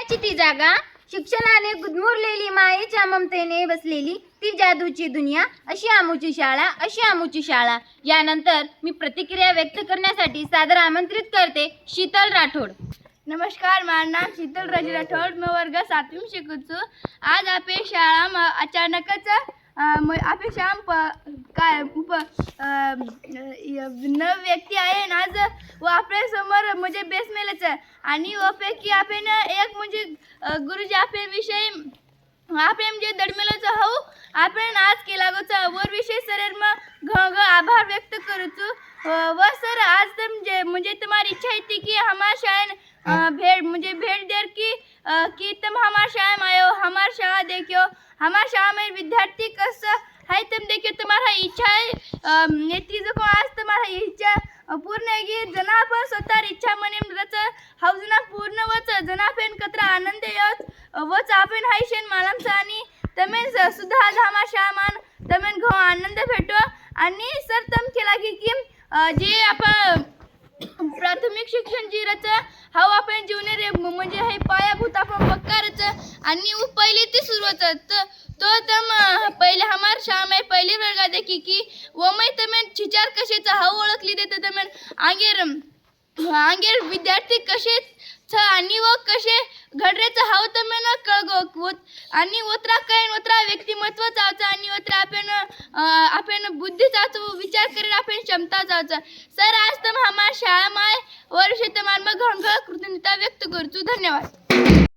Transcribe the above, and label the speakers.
Speaker 1: शिक्षणाची ती जागा, शिक्षणाने गुदमुरलेली मायेच्या ममतेने बसलेली ती जादूची दुनिया, अशी आमूची शाळा, अशी आमूची शाळा. यानंतर मी प्रतिक्रिया व्यक्त करण्यासाठी सादर आमंत्रित करते शीतल राठोड.
Speaker 2: नमस्कार, माझं नाम शीतल राजी राठोड. मी वर्ग 7वीं शिकूचो. आज आपली शाळा अचानकच आपली शाळा काय न व्यक्ती आहे आज व आपल्या समोर म्हणजे बेसमेलच आणि वपैकी आपण एक म्हणजे गुरुजी आपल्या विषयी आपले म्हणजे दडमेलच हो आपण आज केला गोचा वर विषय सर मग घ आभार व्यक्त करूचो व सर आज म्हणजे तुम्हारी इच्छा थी कि हमारे शायद भेंट देर कि तुम हमारे शाळा में आयो, हमारे शाळा देखियो, हमारे शाळा में विद्यार्थी कसं है तुम देखियो. तुम्हारा इच्छा है नेत्रीज को आज तुम्हारा इच्छा पूर्ण आहे की जना आपण स्वतः इच्छा मने रच हौजना पूर्ण वच जना आपण कत्र आनंद येत वच आपण हायशेन मालमचा आणि तमेन सुद्धा आज हमारा शाळा मान तमेन घो आनंद भेटो. आणि सर तम केला की जे आपण प्राथमिक शिक्षण जी रच हाव आपण जीवने म्हणजे हे पायाभूत आपण पक्कारच आणि पहिले ते सुरुवात तो तम पहिले हमार शाळा में पहिले वर्गा देखी की वो मैं तमें छिचार कशेचा हाव ओळखली देते तमें आंगेर विद्यार्थी कसे आणि व कसे घडरेचा हाव तमें न कळगो आणि ओत्रा काय ओत्रा व्यक्तिमत्व चावचा आणि ओत्रा आपण बुद्धी चावचा विचार करेल आपण क्षमता चावचा. सर आज तम हमार शाळा माय वर्ष तमान मग घंघ कृतज्ञता व्यक्त करतो. धन्यवाद.